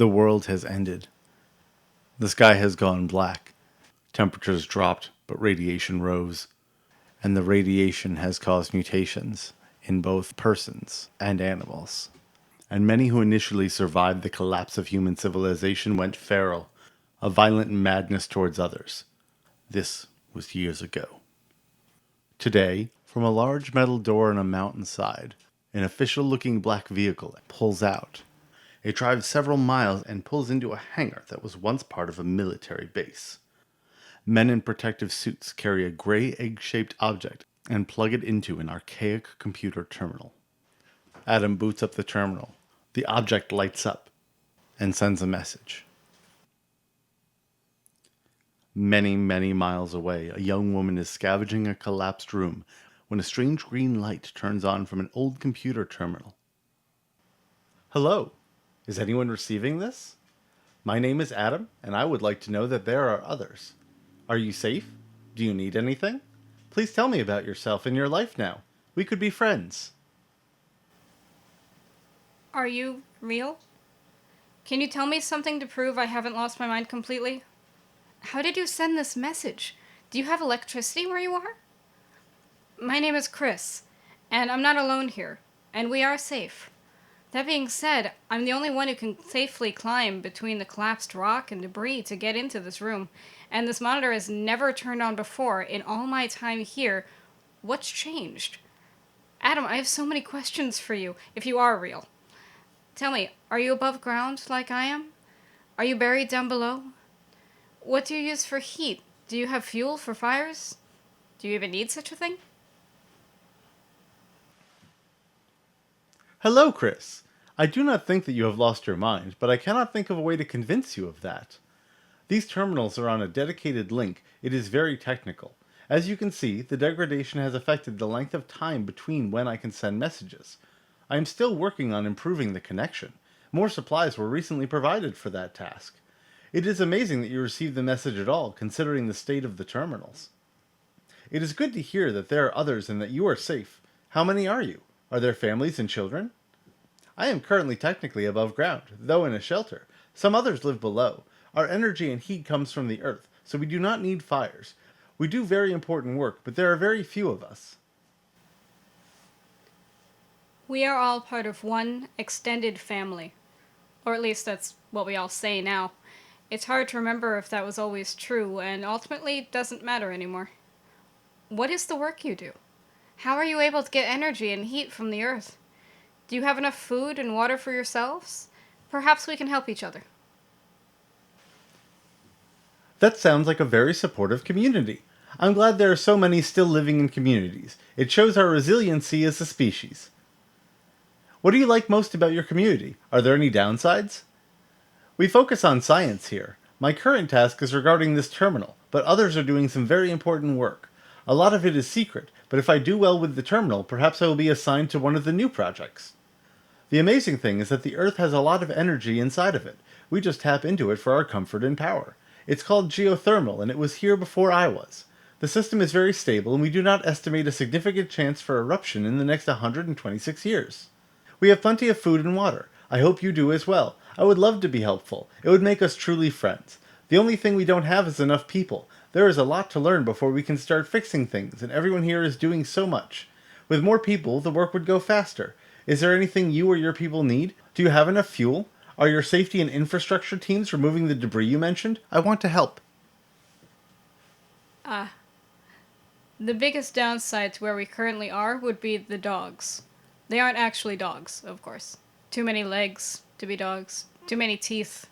The world has ended. The sky has gone black. Temperatures dropped, but radiation rose. And the radiation has caused mutations in both persons and animals. And many who initially survived the collapse of human civilization went feral, a violent madness towards others. This was years ago. Today, from a large metal door on a mountainside, an official looking black vehicle pulls out. It drives several miles and pulls into a hangar that was once part of a military base. Men in protective suits carry a gray egg-shaped object and plug it into an archaic computer terminal. Adam boots up the terminal. The object lights up and sends a message. Many, many miles away, a young woman is scavenging a collapsed room when a strange green light turns on from an old computer terminal. Hello, is anyone receiving this? My name is Adam, and I would like to know that there are others. Are you safe? Do you need anything? Please tell me about yourself and your life now. We could be friends. Are you real? Can you tell me something to prove I haven't lost my mind completely? How did you send this message? Do you have electricity where you are? My name is Chris, and I'm not alone here, and we are safe. That being said, I'm the only one who can safely climb between the collapsed rock and debris to get into this room, and this monitor has never turned on before in all my time here. What's changed? Adam, I have so many questions for you, if you are real. Tell me, are you above ground like I am? Are you buried down below? What do you use for heat? Do you have fuel for fires? Do you even need such a thing? Hello, Chris. I do not think that you have lost your mind, but I cannot think of a way to convince you of that. These terminals are on a dedicated link. It is very technical. As you can see, the degradation has affected the length of time between when I can send messages. I am still working on improving the connection. More supplies were recently provided for that task. It is amazing that you received the message at all, considering the state of the terminals. It is good to hear that there are others and that you are safe. How many are you? Are there families and children? I am currently technically above ground, though in a shelter. Some others live below. Our energy and heat comes from the earth, so we do not need fires. We do very important work, but there are very few of us. We are all part of one extended family. Or at least that's what we all say now. It's hard to remember if that was always true, and ultimately doesn't matter anymore. What is the work you do? How are you able to get energy and heat from the earth? Do you have enough food and water for yourselves? Perhaps we can help each other. That sounds like a very supportive community. I'm glad there are so many still living in communities. It shows our resiliency as a species. What do you like most about your community? Are there any downsides? We focus on science here. My current task is regarding this terminal, but others are doing some very important work. A lot of it is secret, but if I do well with the terminal, perhaps I will be assigned to one of the new projects. The amazing thing is that the Earth has a lot of energy inside of it. We just tap into it for our comfort and power. It's called geothermal, and it was here before I was. The system is very stable, and we do not estimate a significant chance for eruption in the next 126 years. We have plenty of food and water. I hope you do as well. I would love to be helpful. It would make us truly friends. The only thing we don't have is enough people. There is a lot to learn before we can start fixing things, and everyone here is doing so much. With more people, the work would go faster. Is there anything you or your people need? Do you have enough fuel? Are your safety and infrastructure teams removing the debris you mentioned? I want to help. The biggest downside to where we currently are would be the dogs. They aren't actually dogs, of course. Too many legs to be dogs. Too many teeth.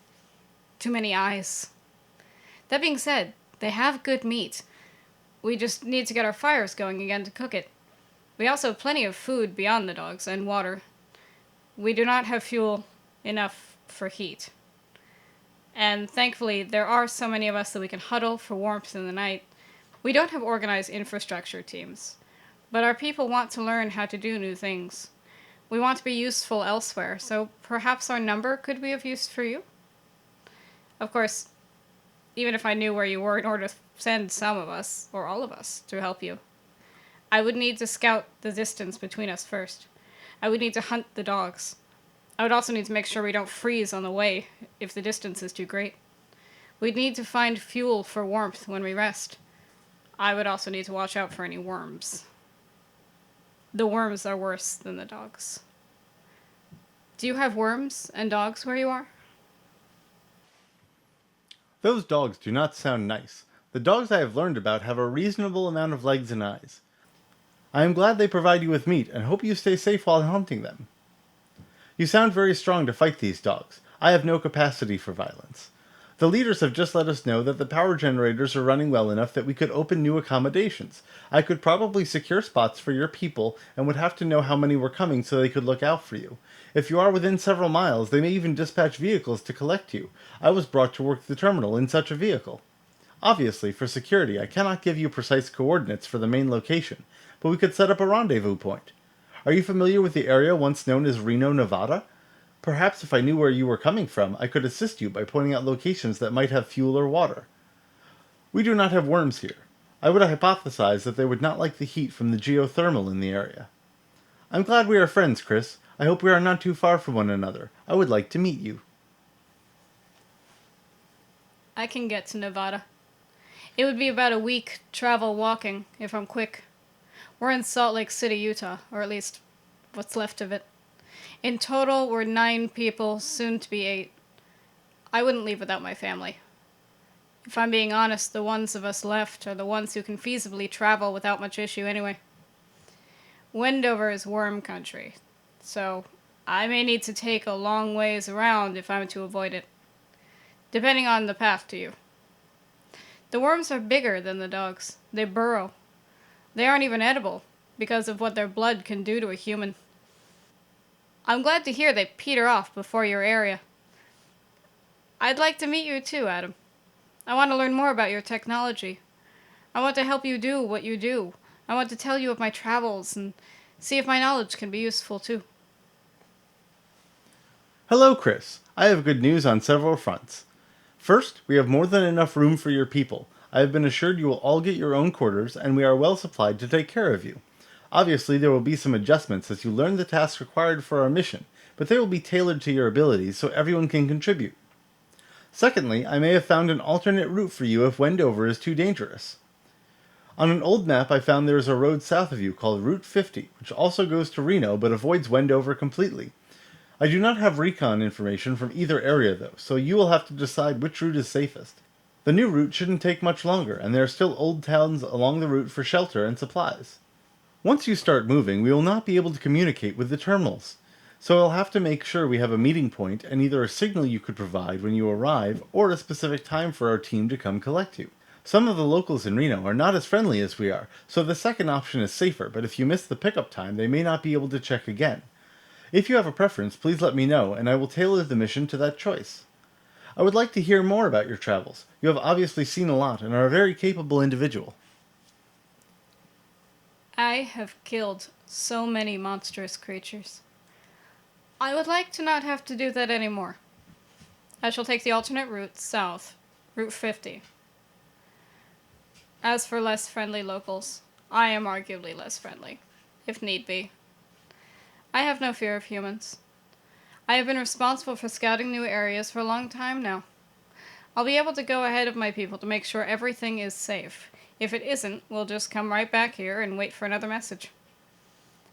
Too many eyes. That being said, they have good meat. We just need to get our fires going again to cook it. We also have plenty of food beyond the dogs and water. We do not have fuel enough for heat. And thankfully, there are so many of us that we can huddle for warmth in the night. We don't have organized infrastructure teams, but our people want to learn how to do new things. We want to be useful elsewhere, so perhaps our number could be of use for you? Of course, even if I knew where you were in order to send some of us, or all of us, to help you, I would need to scout the distance between us first. I would need to hunt the dogs. I would also need to make sure we don't freeze on the way if the distance is too great. We'd need to find fuel for warmth when we rest. I would also need to watch out for any worms. The worms are worse than the dogs. Do you have worms and dogs where you are? Those dogs do not sound nice. The dogs I have learned about have a reasonable amount of legs and eyes. I am glad they provide you with meat and hope you stay safe while hunting them. You sound very strong to fight these dogs. I have no capacity for violence. The leaders have just let us know that the power generators are running well enough that we could open new accommodations. I could probably secure spots for your people and would have to know how many were coming so they could look out for you. If you are within several miles, they may even dispatch vehicles to collect you. I was brought to work the terminal in such a vehicle. Obviously, for security, I cannot give you precise coordinates for the main location, but we could set up a rendezvous point. Are you familiar with the area once known as Reno, Nevada? Perhaps if I knew where you were coming from, I could assist you by pointing out locations that might have fuel or water. We do not have worms here. I would hypothesize that they would not like the heat from the geothermal in the area. I'm glad we are friends, Chris. I hope we are not too far from one another. I would like to meet you. I can get to Nevada. It would be about a week travel walking if I'm quick. We're in Salt Lake City, Utah, or at least what's left of it. In total, we're 9 people, soon to be 8. I wouldn't leave without my family. If I'm being honest, the ones of us left are the ones who can feasibly travel without much issue anyway. Wendover is worm country, so I may need to take a long ways around if I'm to avoid it, depending on the path to you. The worms are bigger than the dogs. They burrow. They aren't even edible because of what their blood can do to a human. I'm glad to hear they peter off before your area. I'd like to meet you too, Adam. I want to learn more about your technology. I want to help you do what you do. I want to tell you of my travels and see if my knowledge can be useful too. Hello, Chris. I have good news on several fronts. First, we have more than enough room for your people. I have been assured you will all get your own quarters, and we are well supplied to take care of you. Obviously, there will be some adjustments as you learn the tasks required for our mission, but they will be tailored to your abilities so everyone can contribute. Secondly, I may have found an alternate route for you if Wendover is too dangerous. On an old map I found there is a road south of you called Route 50, which also goes to Reno but avoids Wendover completely. I do not have recon information from either area though, so you will have to decide which route is safest. The new route shouldn't take much longer, and there are still old towns along the route for shelter and supplies. Once you start moving, we will not be able to communicate with the terminals, so I'll have to make sure we have a meeting point and either a signal you could provide when you arrive or a specific time for our team to come collect you. Some of the locals in Reno are not as friendly as we are, so the second option is safer, but if you miss the pickup time, they may not be able to check again. If you have a preference, please let me know, and I will tailor the mission to that choice. I would like to hear more about your travels. You have obviously seen a lot and are a very capable individual. I have killed so many monstrous creatures. I would like to not have to do that anymore. I shall take the alternate route south, Route 50. As for less friendly locals, I am arguably less friendly, if need be. I have no fear of humans. I have been responsible for scouting new areas for a long time now. I'll be able to go ahead of my people to make sure everything is safe. If it isn't, we'll just come right back here and wait for another message.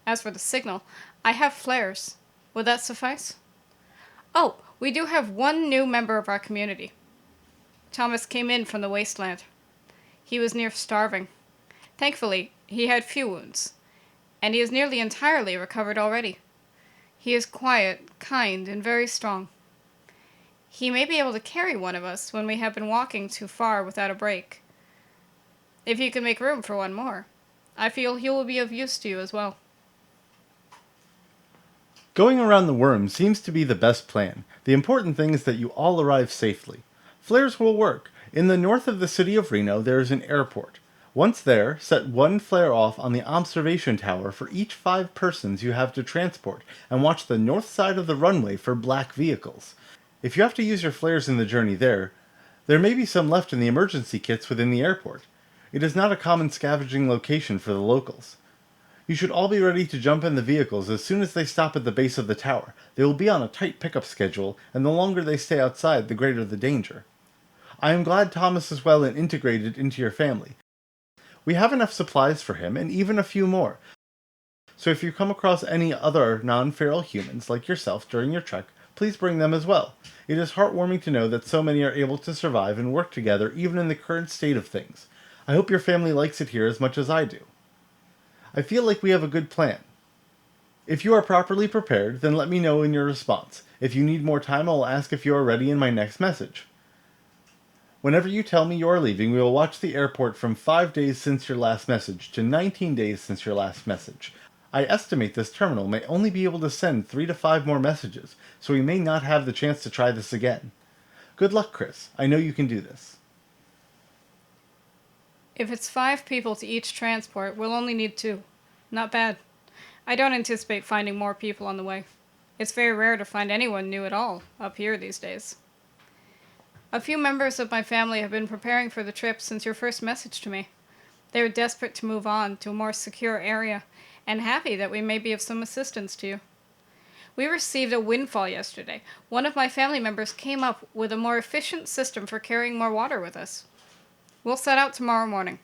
As for the signal, I have flares. Would that suffice? Oh, we do have one new member of our community. Thomas came in from the wasteland. He was near starving. Thankfully, he had few wounds, and he is nearly entirely recovered already. He is quiet, kind, and very strong. He may be able to carry one of us when we have been walking too far without a break. If you can make room for one more, I feel he will be of use to you as well. Going around the worm seems to be the best plan. The important thing is that you all arrive safely. Flares will work. In the north of the city of Reno, there is an airport. Once there, set one flare off on the observation tower for each 5 persons you have to transport, and watch the north side of the runway for black vehicles. If you have to use your flares in the journey there may be some left in the emergency kits within the airport. It is not a common scavenging location for the locals. You should all be ready to jump in the vehicles as soon as they stop at the base of the tower. They will be on a tight pickup schedule, and the longer they stay outside, the greater the danger. I am glad Thomas is well and integrated into your family. We have enough supplies for him, and even a few more. So if you come across any other non-feral humans like yourself during your trek, please bring them as well. It is heartwarming to know that so many are able to survive and work together even in the current state of things. I hope your family likes it here as much as I do. I feel like we have a good plan. If you are properly prepared, then let me know in your response. If you need more time, I will ask if you are ready in my next message. Whenever you tell me you are leaving, we will watch the airport from 5 days since your last message to 19 days since your last message. I estimate this terminal may only be able to send 3 to 5 more messages, so we may not have the chance to try this again. Good luck, Chris. I know you can do this. If it's 5 people to each transport, we'll only need 2. Not bad. I don't anticipate finding more people on the way. It's very rare to find anyone new at all up here these days. A few members of my family have been preparing for the trip since your first message to me. They are desperate to move on to a more secure area and happy that we may be of some assistance to you. We received a windfall yesterday. One of my family members came up with a more efficient system for carrying more water with us. We'll set out tomorrow morning.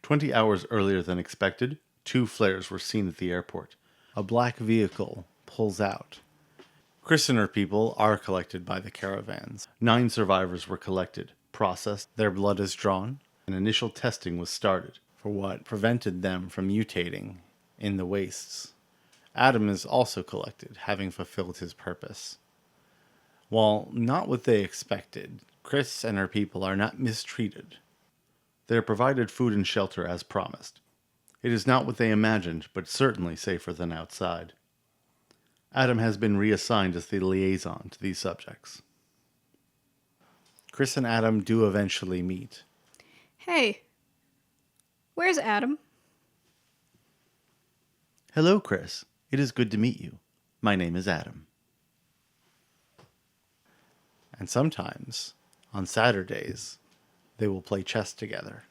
20 hours earlier than expected, 2 flares were seen at the airport. A black vehicle pulls out. Chris and her people are collected by the caravans. 9 survivors were collected, processed, their blood is drawn, and initial testing was started for what prevented them from mutating in the wastes. Adam is also collected, having fulfilled his purpose. While not what they expected, Chris and her people are not mistreated. They are provided food and shelter as promised. It is not what they imagined, but certainly safer than outside. Adam has been reassigned as the liaison to these subjects. Chris and Adam do eventually meet. Hey, where's Adam? Hello, Chris. It is good to meet you. My name is Adam. And sometimes, on Saturdays, they will play chess together.